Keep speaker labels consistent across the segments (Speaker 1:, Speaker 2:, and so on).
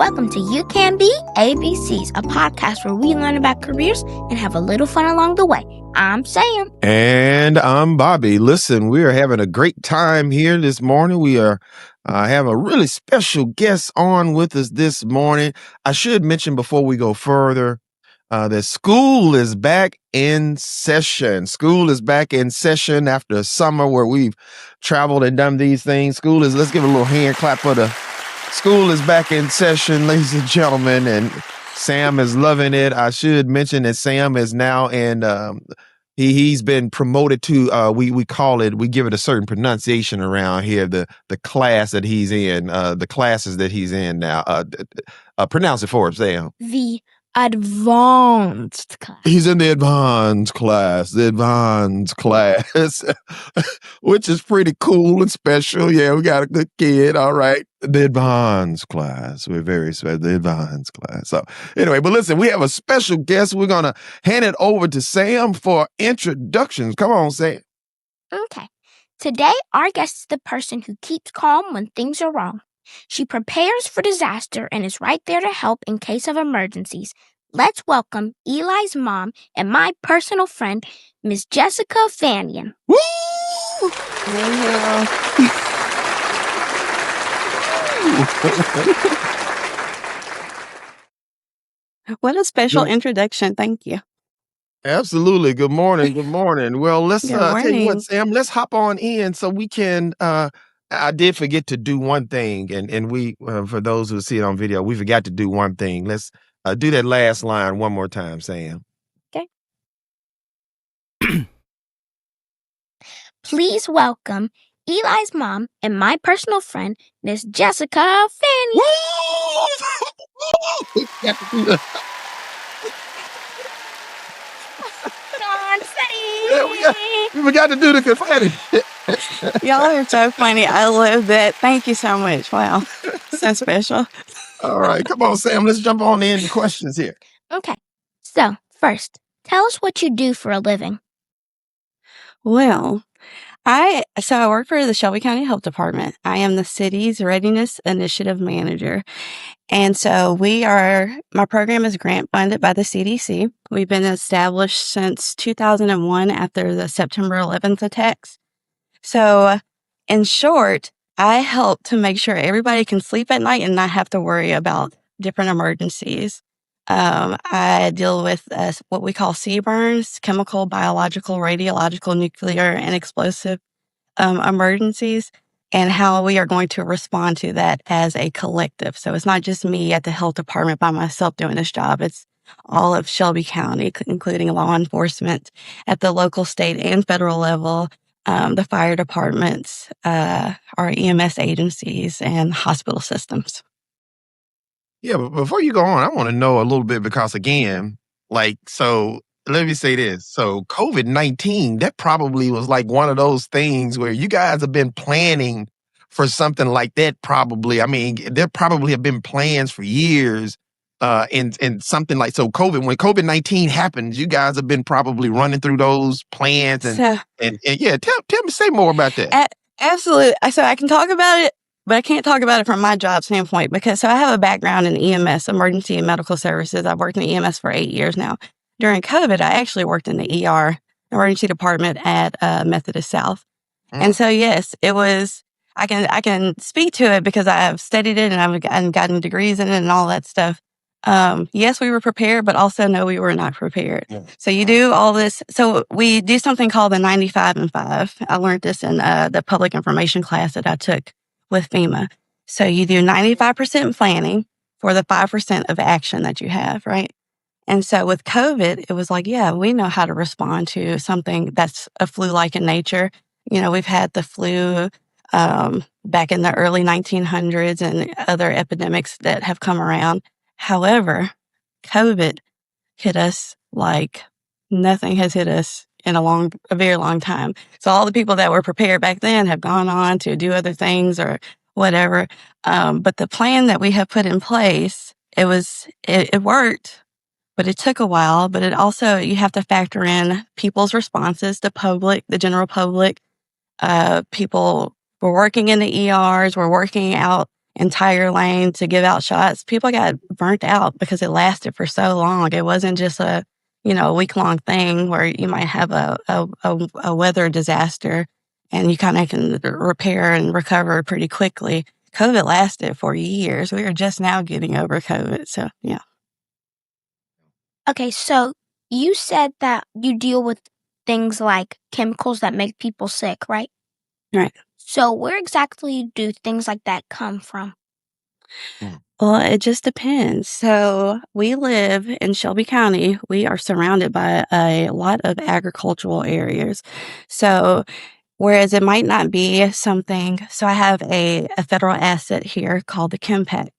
Speaker 1: Welcome to You Can Be ABCs, a podcast where we learn about careers and have a little fun along the way. I'm Sam.
Speaker 2: And I'm Bobby. Listen, we are having a great time here this morning. We are have a really special guest on with us this morning. I should mention before we go further that school is back in session. School is back in session after a summer where we've traveled and done these things. Let's give a little hand clap for the school is back in session, ladies and gentlemen, and Sam is loving it. I should mention that Sam is now in he's been promoted to we call it, we give it a certain pronunciation around here, the class that he's in, the classes that he's in now. Pronounce it for us, Sam.
Speaker 1: The advanced class.
Speaker 2: He's in the advanced class, which is pretty cool and special. Yeah, we got a good kid. All right. The advanced class. We're very special. The advanced class. So anyway, but listen, we have a special guest. We're going to hand it over to Sam for introductions. Come on, Sam.
Speaker 1: Okay. Today, our guest is the person who keeps calm when things are wrong. She prepares for disaster and is right there to help in case of emergencies. Let's welcome Eli's mom and my personal friend, Miss Jessica Fanion.
Speaker 2: Woo!
Speaker 3: What a special introduction. Thank you.
Speaker 2: Absolutely. Good morning. Good morning. Well, let's tell you what,
Speaker 3: morning.
Speaker 2: Sam, let's hop on in so we can I did forget to do one thing, and we for those who see it on video, we forgot to do one thing. Let's do that last line one more time, Sam.
Speaker 1: Okay. Please welcome Eli's mom and my personal friend, Miss Jessica Fanion. Put on steady.
Speaker 2: Yeah, we forgot to do the confetti.
Speaker 3: Y'all are so funny. I love that. Thank you so much. Wow. So special.
Speaker 2: All right. Come on, Sam. Let's jump on into questions here.
Speaker 1: Okay. So, first, tell us what you do for a living.
Speaker 3: Well, I work for the Shelby County Health Department. I am the city's Readiness Initiative Manager. And so my program is grant funded by the CDC. We've been established since 2001 after the September 11th attacks. So in short, I help to make sure everybody can sleep at night and not have to worry about different emergencies. I deal with what we call CBRNs, chemical, biological, radiological, nuclear, and explosive emergencies, and how we are going to respond to that as a collective. So it's not just me at the health department by myself doing this job. It's all of Shelby County, including law enforcement at the local, state, and federal level, the fire departments, our EMS agencies, and hospital systems.
Speaker 2: Yeah, but before you go on, I want to know a little bit because, again, so let me say this. So COVID-19, that probably was like one of those things where you guys have been planning for something like that probably. I mean, there probably have been plans for years in something like, so when COVID-19 happens, you guys have been probably running through those plans and yeah, tell me, say more about that.
Speaker 3: Absolutely. So I can talk about it, but I can't talk about it from my job standpoint because I have a background in EMS, emergency and medical services. I've worked in EMS for 8 years now. During COVID, I actually worked in the ER, emergency department at Methodist South. And so, yes, it was, I can speak to it because I have studied it and I've gotten degrees in it and all that stuff. Yes, we were prepared, but also no, we were not prepared. Yeah. So you do all this. So we do something called the 95 and 5. I learned this in the public information class that I took with FEMA. So you do 95% planning for the 5% of action that you have, right? And so with COVID, it was like, yeah, we know how to respond to something that's a flu-like in nature. You know, we've had the flu back in the early 1900s and other epidemics that have come around. However, COVID hit us like nothing has hit us in a very long time. So all the people that were prepared back then have gone on to do other things or whatever. But the plan that we have put in place, it worked, but it took a while. But it also, you have to factor in people's responses, the public, the general public. People were working in the ERs, were working out entire lane to give out shots. People got burnt out because it lasted for so long. It wasn't just a week-long thing where you might have a weather disaster and you kind of can repair and recover pretty quickly. COVID lasted for years. We are just now getting over COVID. So, yeah.
Speaker 1: Okay, so you said that you deal with things like chemicals that make people sick, right?
Speaker 3: Right.
Speaker 1: So where exactly do things like that come from?
Speaker 3: Well, it just depends. So we live in Shelby County. We are surrounded by a lot of agricultural areas. So whereas it might not be something, so I have a federal asset here called the Chempak,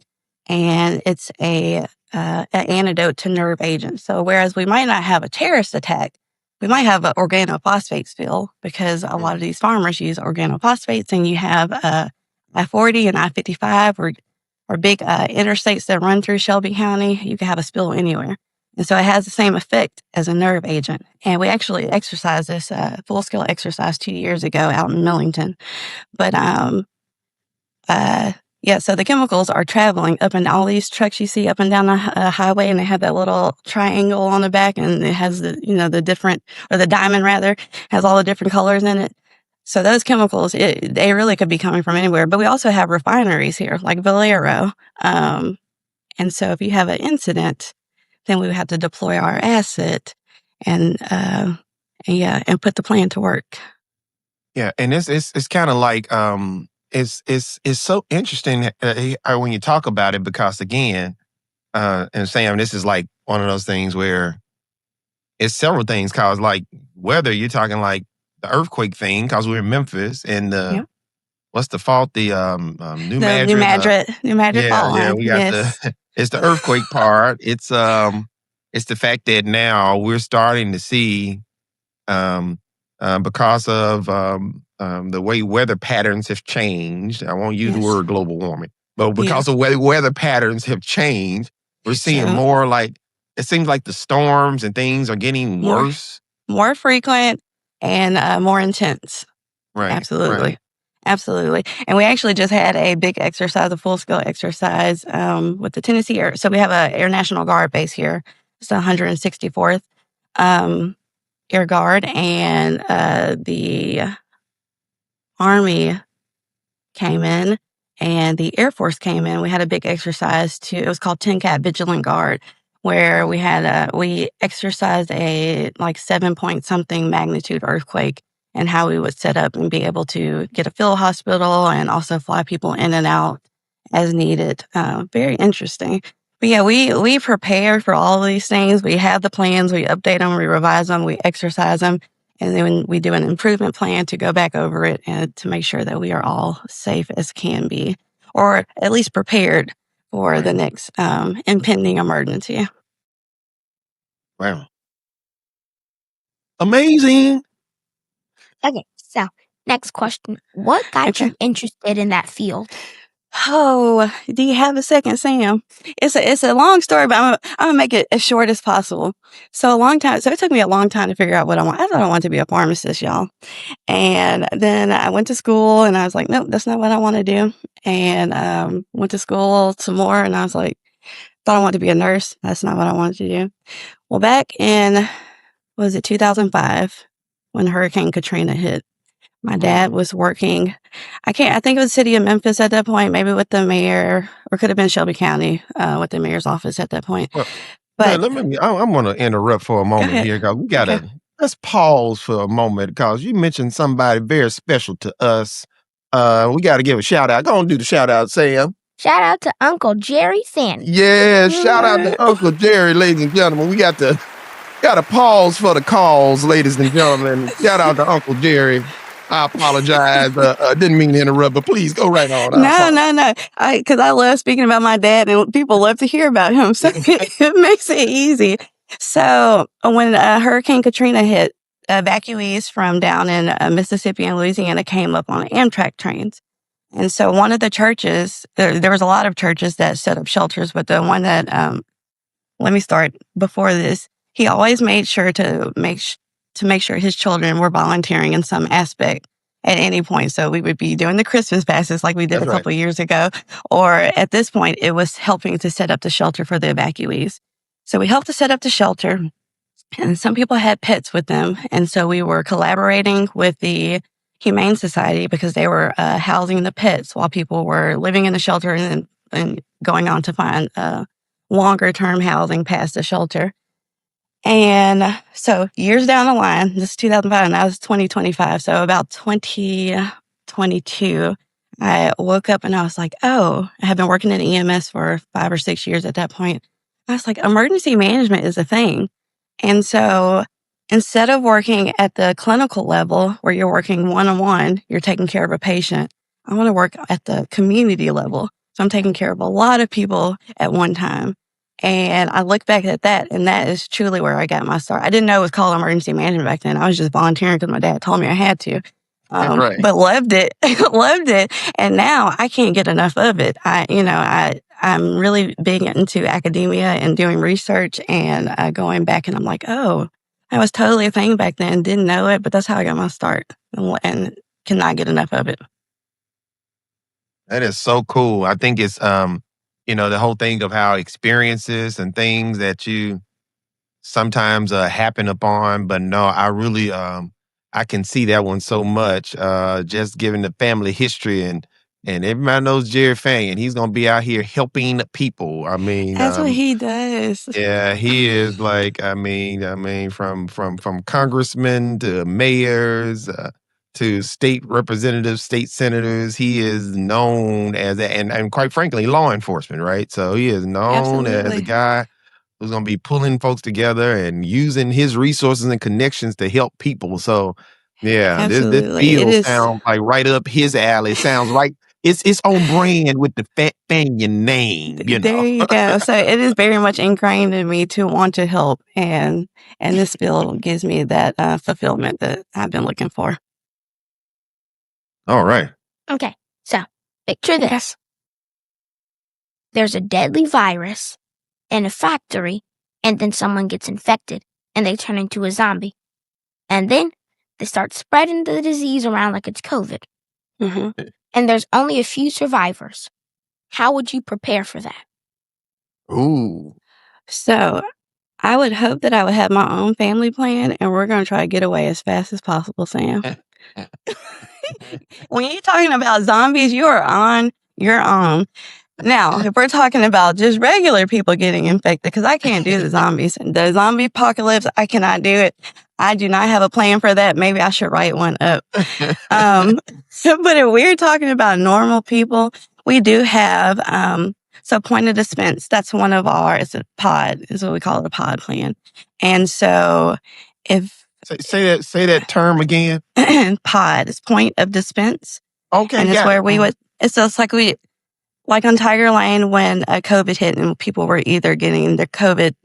Speaker 3: and it's an antidote to nerve agents. So whereas we might not have a terrorist attack, we might have an organophosphate spill because a lot of these farmers use organophosphates, and you have I-40 and I-55 or big interstates that run through Shelby County. You can have a spill anywhere. And so it has the same effect as a nerve agent. And we actually exercised this full-scale exercise 2 years ago out in Millington. But so the chemicals are traveling up in all these trucks you see up and down the highway, and they have that little triangle on the back, and it has the different, or the diamond rather, has all the different colors in it. So those chemicals, they really could be coming from anywhere. But we also have refineries here, like Valero. And so if you have an incident, then we would have to deploy our asset and put the plan to work.
Speaker 2: Yeah, and it's kind of like it's so interesting when you talk about it, because again, and Sam, this is like one of those things where it's several things, cause like weather, you're talking like the earthquake thing, cause we're in Memphis, and what's the fault? The New Madrid.
Speaker 3: New Madrid fault line.
Speaker 2: We got it's the earthquake part. It's the fact that now we're starting to see because of the way weather patterns have changed. I won't use the word global warming, but because of weather patterns have changed, we're seeing more like, it seems like the storms and things are getting worse.
Speaker 3: More frequent and more intense.
Speaker 2: Right.
Speaker 3: Absolutely.
Speaker 2: Right.
Speaker 3: Absolutely. And we actually just had a big exercise, a full-scale exercise with the Tennessee Air. So we have a Air National Guard base here. It's the 164th Air Guard, and the Army came in and the Air Force came in. We had a big exercise it was called 10-Cat Vigilant Guard, where we had we exercised a like 7-point-something magnitude earthquake, and how we would set up and be able to get a field hospital and also fly people in and out as needed. Very interesting. But yeah, we prepare for all of these things. We have the plans, we update them, we revise them, we exercise them, and then we do an improvement plan to go back over it and to make sure that we are all safe as can be, or at least prepared for the next impending emergency.
Speaker 2: Wow. Amazing.
Speaker 1: Okay, so next question. What got you interested in that field?
Speaker 3: Oh, do you have a second, Sam? It's a long story, but I'm gonna make it as short as possible. So it took me a long time to figure out what I want. I thought I wanted to be a pharmacist, y'all. And then I went to school and I was like, nope, that's not what I want to do. And went to school some more, and I was like, thought I wanted to be a nurse. That's not what I wanted to do. Well, back in, was it 2005, when Hurricane Katrina hit, my dad was working, I think it was the city of Memphis at that point, maybe with the mayor, or could have been Shelby County with the mayor's office at that point.
Speaker 2: Well, but I'm going to interrupt for a moment here, because we got to, let's pause for a moment, because you mentioned somebody very special to us. We got to give a shout out. Go on, do the shout out, Sam.
Speaker 1: Shout out to Uncle Jerry Fanion.
Speaker 2: Yeah, shout out to Uncle Jerry, ladies and gentlemen. We got to pause for the calls, ladies and gentlemen. Shout out to Uncle Jerry. I apologize. Didn't mean to interrupt, but please go right on.
Speaker 3: No. Because I love speaking about my dad, and people love to hear about him. So it makes it easy. So when Hurricane Katrina hit, evacuees from down in Mississippi and Louisiana came up on Amtrak trains. And so one of the churches, there was a lot of churches that set up shelters, but the one that, let me start before this, he always made sure to make sure his children were volunteering in some aspect. at any point. So we would be doing the Christmas passes like we did
Speaker 2: That's
Speaker 3: a
Speaker 2: right.
Speaker 3: couple of years ago, or at this point, it was helping to set up the shelter for the evacuees. So we helped to set up the shelter, and some people had pets with them. And so we were collaborating with the Humane Society because they were housing the pets while people were living in the shelter and going on to find longer term housing past the shelter. And so years down the line, this is 2005, and that was 2025. So about 2022, I woke up and I was like, oh, I have been working in EMS for 5 or 6 years at that point. I was like, emergency management is a thing. And so instead of working at the clinical level where you're working one-on-one, you're taking care of a patient, I want to work at the community level. So I'm taking care of a lot of people at one time. And I look back at that, and that is truly where I got my start. I didn't know it was called emergency management back then. I was just volunteering because my dad told me I had to.
Speaker 2: Right.
Speaker 3: But loved it, loved it. And now I can't get enough of it. I'm really big into academia and doing research and going back, and I'm like, oh, that was totally a thing back then. Didn't know it, but that's how I got my start, and cannot get enough of it.
Speaker 2: That is so cool. I think it's the whole thing of how experiences and things that you sometimes happen upon, but no, I really I can see that one so much. Just given the family history and everybody knows Jerry Fanion. He's gonna be out here helping people. I mean,
Speaker 3: That's what he does.
Speaker 2: yeah, he is like, from congressmen to mayors to state representatives, state senators, he is known as and quite frankly, law enforcement, right? So he is known as a
Speaker 3: Absolutely.
Speaker 2: guy who's going to be pulling folks together and using his resources and connections to help people. So, yeah, this
Speaker 3: Absolutely. It
Speaker 2: field
Speaker 3: is.
Speaker 2: sounds like right up his alley. It sounds right. It's on brand with the Fanion name, you
Speaker 3: There
Speaker 2: know.
Speaker 3: you go. So it is very much ingrained in me to want to help, and this field gives me that fulfillment that I've been looking for.
Speaker 2: All right.
Speaker 1: Okay, so picture this. There's a deadly virus in a factory, and then someone gets infected, and they turn into a zombie. And then they start spreading the disease around like it's COVID.
Speaker 3: hmm
Speaker 1: And there's only a few survivors. How would you prepare for that?
Speaker 2: Ooh.
Speaker 3: So I would hope that I would have my own family plan, and we're going to try to get away as fast as possible, Sam. When you're talking about zombies, you are on your own. Now, if we're talking about just regular people getting infected, because I can't do the zombies, the zombie apocalypse, I cannot do it. I do not have a plan for that. Maybe I should write one up. But if we're talking about normal people, we do have, so point of dispense, that's one of it's a pod, is what we call it, a pod plan. And so if
Speaker 2: Say that term again.
Speaker 3: pod is point of dispense.
Speaker 2: Okay,
Speaker 3: And it's
Speaker 2: got
Speaker 3: where
Speaker 2: it.
Speaker 3: we would, it's just like on Tiger Lane when COVID hit and people were either getting their COVID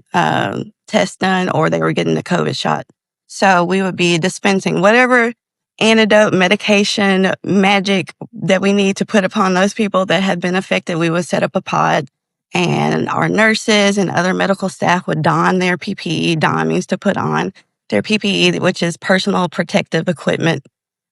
Speaker 3: test done or they were getting the COVID shot. So we would be dispensing whatever antidote, medication, magic that we need to put upon those people that had been affected. We would set up a pod, and our nurses and other medical staff would don their PPE. Don means to put on their PPE, which is personal protective equipment.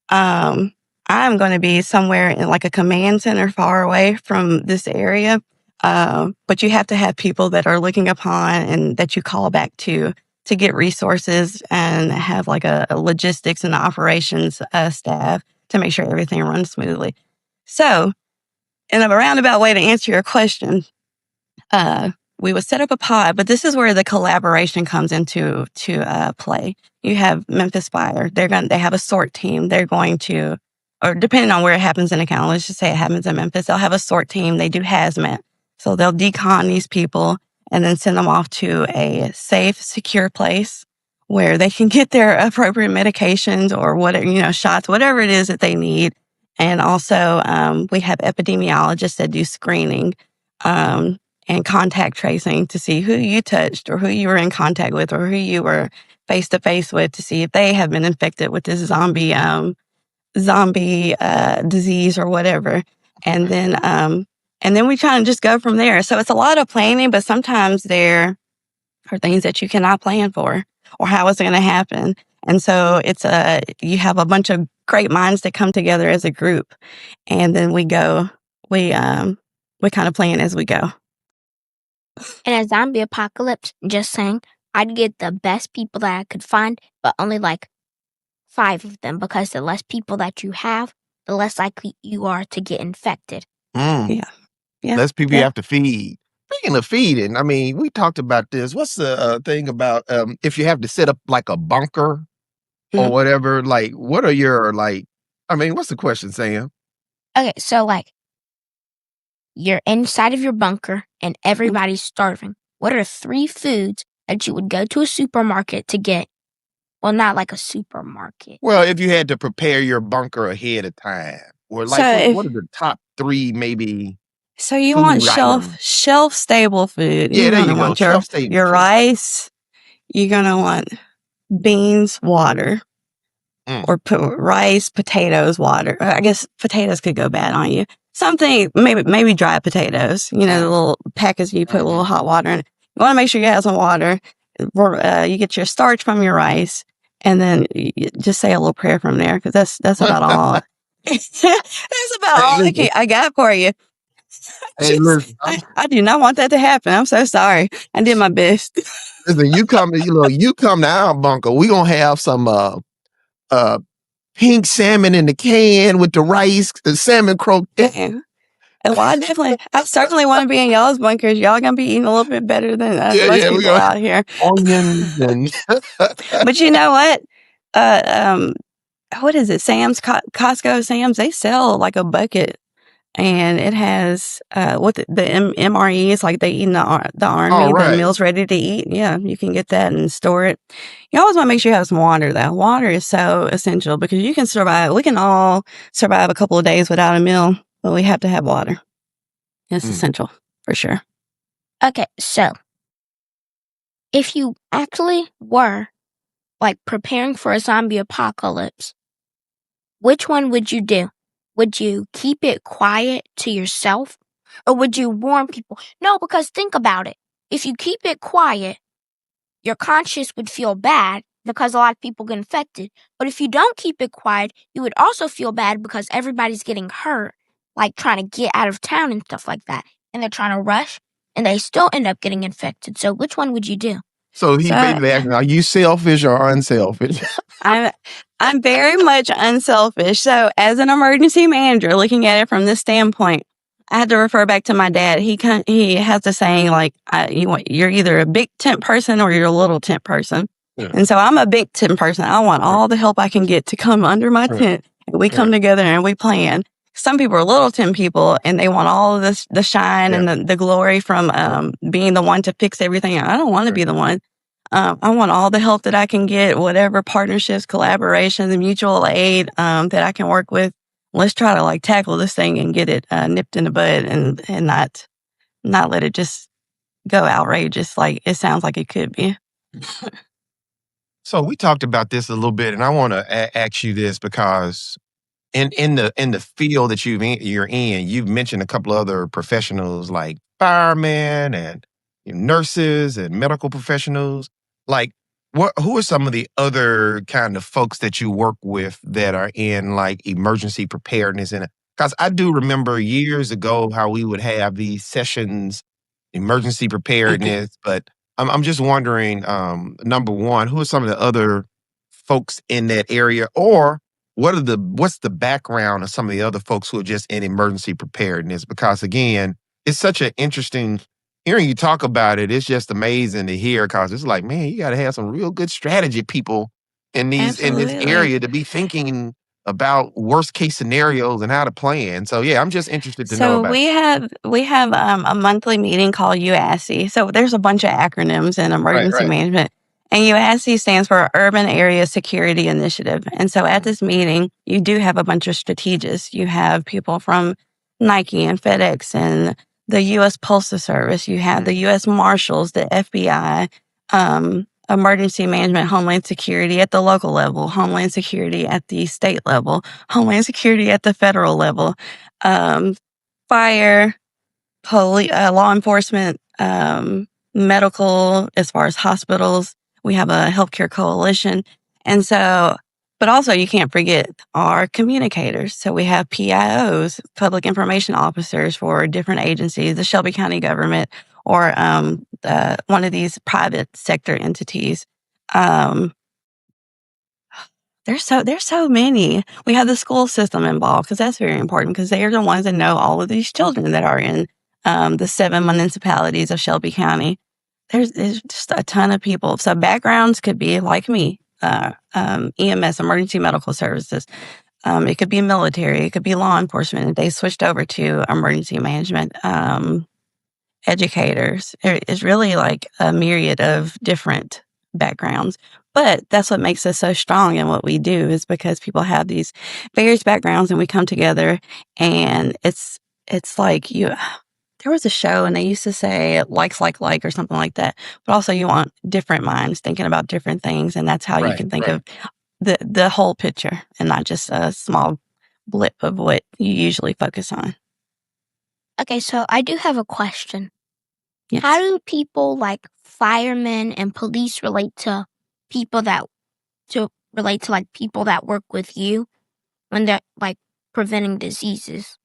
Speaker 3: I'm going to be somewhere in like a command center far away from this area. But you have to have people that are looking upon and that you call back to get resources and have like a logistics and operations staff to make sure everything runs smoothly. So in a roundabout way to answer your question, we would set up a pod, but this is where the collaboration comes into play. You have Memphis Fire. They have a sort team. They're going to, or depending on where it happens in the county, let's just say it happens in Memphis, they'll have a sort team. They do hazmat. So they'll decon these people and then send them off to a safe, secure place where they can get their appropriate medications or whatever, shots, whatever it is that they need. And also, we have epidemiologists that do screening, and contact tracing to see who you touched or who you were in contact with or who you were face to face with to see if they have been infected with this zombie disease or whatever. And then we try and just go from there. So it's a lot of planning, but sometimes there are things that you cannot plan for or how it's going to happen. And so you have a bunch of great minds that come together as a group, and then we kind of plan as we go.
Speaker 1: In a zombie apocalypse, just saying, I'd get the best people that I could find, but only like 5 of them, because the less people that you have, the less likely you are to get infected.
Speaker 3: Yeah.
Speaker 2: Less people you have to feed. Speaking of feeding, I mean, we talked about this. What's the thing about if you have to set up like a bunker or whatever? Like, what are your what's the question, Sam?
Speaker 1: Okay, so like, you're inside of your bunker and everybody's starving. What are 3 foods that you would go to a supermarket to get? Well, not like a supermarket.
Speaker 2: Well, if you had to prepare your bunker ahead of time, or like, what are the top 3 maybe?
Speaker 3: So you
Speaker 2: food
Speaker 3: want
Speaker 2: items?
Speaker 3: shelf stable food.
Speaker 2: Yeah,
Speaker 3: You're
Speaker 2: there you
Speaker 3: gonna
Speaker 2: go.
Speaker 3: want
Speaker 2: Shelf stable
Speaker 3: your
Speaker 2: food.
Speaker 3: rice. You're gonna want beans, water, or rice, potatoes, water. I guess potatoes could go bad on you. Something maybe dry potatoes. You know, the little packets you put a little hot water in. You want to make sure you have some water. You get your starch from your rice, and then you just say a little prayer from there, because that's about all. That's about all I got for you.
Speaker 2: Hey, listen,
Speaker 3: I do not want that to happen. I'm so sorry. I did my best.
Speaker 2: listen, you come to our bunker. We gonna have some pink salmon in the can with the rice, the salmon croquette.
Speaker 3: Well, I certainly want to be in y'all's bunkers. Y'all gonna be eating a little bit better than most people out here.
Speaker 2: Onions and
Speaker 3: But you know what? What is it? Costco Sam's, they sell like a bucket, and it has what the MRE is, like they eat in the army, the meals ready to eat. Yeah, you can get that and store it. You always want to make sure you have some water, though. Water is so essential, because we can all survive a couple of days without a meal, but we have to have water. It's essential for sure.
Speaker 1: Okay, so if you actually were like preparing for a zombie apocalypse, which one would you do? Would you keep it quiet to yourself, or would you warn people? No, because think about it. If you keep it quiet, your conscience would feel bad because a lot of people get infected. But if you don't keep it quiet, you would also feel bad because everybody's getting hurt, like trying to get out of town and stuff like that. And they're trying to rush, and they still end up getting infected. So which one would you do?
Speaker 2: So he basically asking, are you selfish or unselfish?
Speaker 3: I'm very much unselfish. So as an emergency manager, looking at it from this standpoint, I had to refer back to my dad. He has the saying, like, you're either a big tent person or you're a little tent person. Yeah. And so I'm a big tent person. I want all the help I can get to come under my tent. And we come together and we plan. Some people are little tent people, and they want all of this, the shine and the glory from being the one to fix everything. I don't want to be the one. I want all the help that I can get, whatever partnerships, collaborations, mutual aid that I can work with. Let's try to like tackle this thing and get it nipped in the bud, and not let it just go outrageous like it sounds like it could be.
Speaker 2: So we talked about this a little bit, and I want to ask you this, because in the field that you're in, you've mentioned a couple of other professionals like firemen and nurses and medical professionals. Like, who are some of the other kind of folks that you work with that are in like emergency preparedness? And because I do remember years ago how we would have these sessions, emergency preparedness, but I'm just wondering, number one, who are some of the other folks in that area, or what's the background of some of the other folks who are just in emergency preparedness? Because again, it's such an interesting, hearing you talk about it, it's just amazing to hear, because it's like, man, you got to have some real good strategy people in this area to be thinking about worst case scenarios and how to plan. So yeah, I'm just interested to know about.
Speaker 3: So we have a monthly meeting called UASI. So there's a bunch of acronyms in emergency management. And UASI stands for Urban Area Security Initiative. And so at this meeting, you do have a bunch of strategists. You have people from Nike and FedEx and the U.S. Postal Service. You have the U.S. Marshals, the FBI, emergency management, Homeland Security at the local level, Homeland Security at the state level, Homeland Security at the federal level, fire, police, law enforcement, medical, as far as hospitals. We have a healthcare coalition. And so, But also, you can't forget our communicators. So we have PIOs, public information officers for different agencies, the Shelby County government, or one of these private sector entities. There's so many. We have the school system involved because that's very important because they are the ones that know all of these children that are in the 7 municipalities of Shelby County. There's just a ton of people. So backgrounds could be like me, EMS, emergency medical services. It could be military. It could be law enforcement. They switched over to emergency management. Educators. It's really like a myriad of different backgrounds. But that's what makes us so strong in what we do is because people have these various backgrounds and we come together and it's like there was a show and they used to say like or something like that. But also you want different minds thinking about different things and that's how you can think of the whole picture and not just a small blip of what you usually focus on.
Speaker 1: Okay, so I do have a question.
Speaker 3: Yes.
Speaker 1: How do people like firemen and police relate to people that people that work with you when they're like preventing diseases?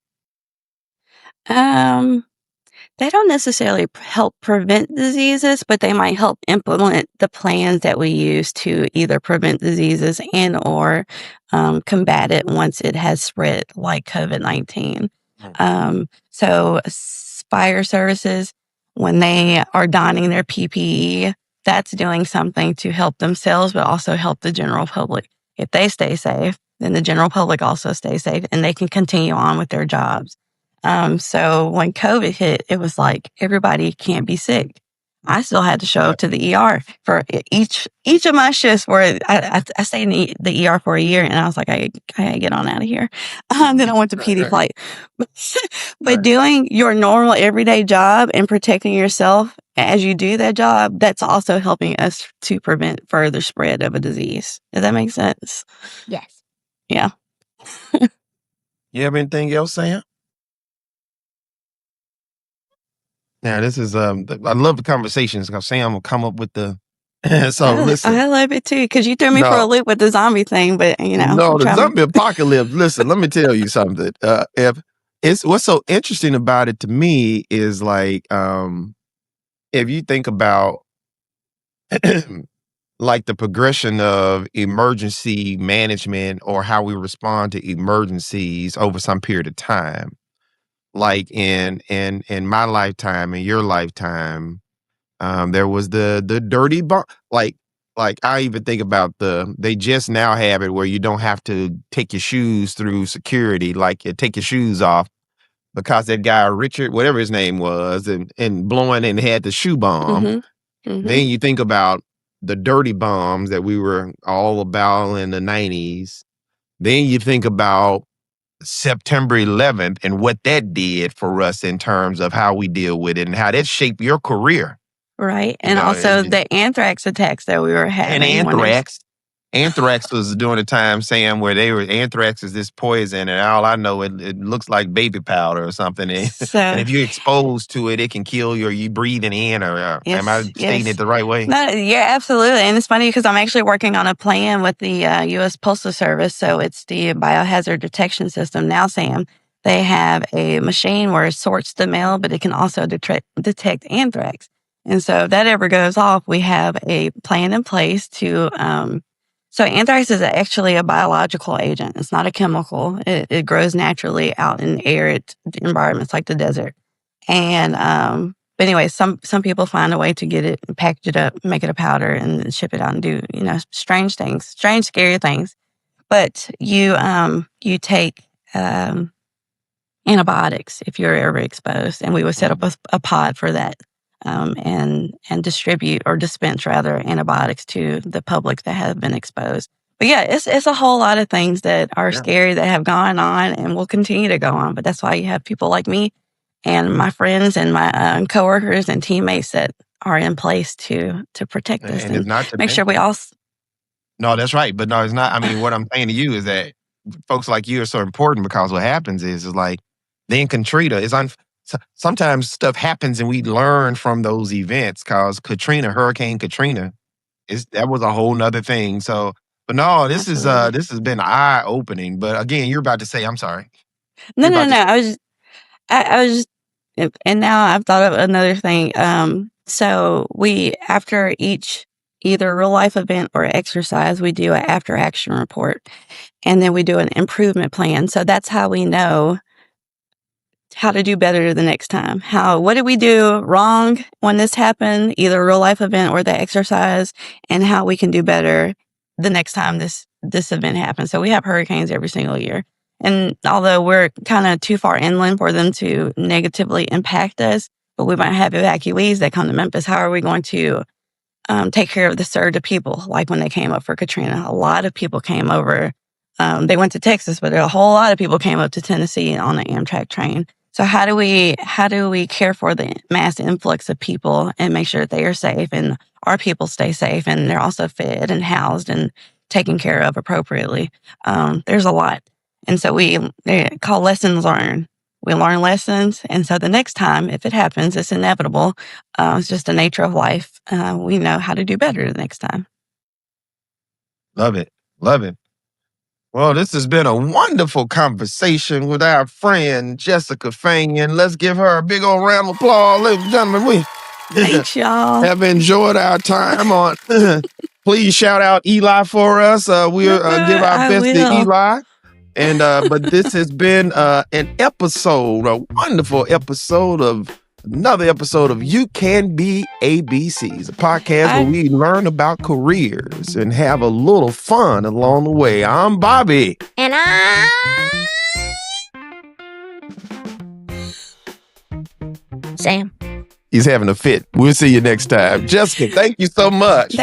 Speaker 3: They don't necessarily help prevent diseases, but they might help implement the plans that we use to either prevent diseases and or combat it once it has spread, like COVID-19. So fire services, when they are donning their PPE, that's doing something to help themselves, but also help the general public. If they stay safe, then the general public also stays safe and they can continue on with their jobs. So when COVID hit, it was like everybody can't be sick. I still had to show up to the ER for each of my shifts where I stayed in the ER for a year and I was like, I gotta get on out of here. Then I went to PD flight. But doing your normal everyday job and protecting yourself as you do that job, that's also helping us to prevent further spread of a disease. Does that make sense?
Speaker 1: Yes.
Speaker 3: Yeah.
Speaker 2: You have anything else, Sam? Now, this is I love the conversations because Sam will come up with the. So listen,
Speaker 3: I love it too because you threw me for a loop with the zombie thing, but
Speaker 2: no, the zombie apocalypse. Listen, let me tell you something. If what's so interesting about it to me is like, if you think about like the progression of emergency management or how we respond to emergencies over some period of time, like in my lifetime, in your lifetime. There was the dirty bomb. Like I even think about they just now have it where you don't have to take your shoes through security, like you take your shoes off because that guy, Richard, whatever his name was, and blowing and had the shoe bomb. Then you think about the dirty bombs that we were all about in the 90s. Then you think about September 11th and what that did for us in terms of how we deal with it and how that shaped your career.
Speaker 3: Right. And also the anthrax attacks that we were having.
Speaker 2: And anthrax was during the time, Sam, where anthrax is this poison, and all I know, it looks like baby powder or something. And if you're exposed to it, it can kill you breathing in, or am I stating it the right way?
Speaker 3: No, yeah, absolutely. And it's funny because I'm actually working on a plan with the U.S. Postal Service. So it's the biohazard detection system now, Sam. They have a machine where it sorts the mail, but it can also detect anthrax. And so if that ever goes off, we have a plan in place to so anthrax is actually a biological agent. It's not a chemical. It grows naturally out in arid environments like the desert. And but anyway, some people find a way to get it, package it up, make it a powder, and ship it out and do strange things, strange, scary things. But you take antibiotics if you're ever exposed, and we would set up a pod for that. And distribute or dispense rather antibiotics to the public that have been exposed. But yeah, it's a whole lot of things that are scary that have gone on and will continue to go on. But that's why you have people like me and my friends and my coworkers and teammates that are in place to protect us and make sure we all.
Speaker 2: No, that's right. But no, it's not. I mean, what I'm saying to you is that folks like you are so important because what happens is like then Katrina is sometimes stuff happens and we learn from those events because Hurricane Katrina, that was a whole nother thing. So, No, this is
Speaker 3: Absolutely.
Speaker 2: this has been eye opening. But again, you're about to say, I'm sorry.
Speaker 3: No,
Speaker 2: You're
Speaker 3: no,
Speaker 2: about to
Speaker 3: no.
Speaker 2: say,
Speaker 3: I was just, and now I've thought of another thing. So we, after each either real life event or exercise, we do an after action report, and then we do an improvement plan. So that's how we know how to do better the next time. What did we do wrong when this happened, either a real life event or the exercise, and how we can do better the next time this event happens. So we have hurricanes every single year. And although we're kind of too far inland for them to negatively impact us, but we might have evacuees that come to Memphis. How are we going to take care of the surge of people? Like when they came up for Katrina, a lot of people came over. They went to Texas, but a whole lot of people came up to Tennessee on an Amtrak train. So how do we care for the mass influx of people and make sure that they are safe and our people stay safe and they're also fed and housed and taken care of appropriately? There's a lot. And so they call lessons learned. We learn lessons. And so the next time, if it happens, it's inevitable. It's just the nature of life. We know how to do better the next time.
Speaker 2: love it. Love it. Well, this has been a wonderful conversation with our friend Jessica Fanion. Let's give her a big old round of applause, ladies and gentlemen. We
Speaker 3: Thanks, y'all.
Speaker 2: have enjoyed our time on. Please shout out Eli for us. We'll give our
Speaker 3: I
Speaker 2: best to
Speaker 3: will.
Speaker 2: Eli. And but this has been an episode, a wonderful episode of another episode of You Can Be ABCs, a podcast where we learn about careers and have a little fun along the way. I'm Bobby.
Speaker 1: And Sam.
Speaker 2: He's having a fit. We'll see you next time. Jessica, thank you so much.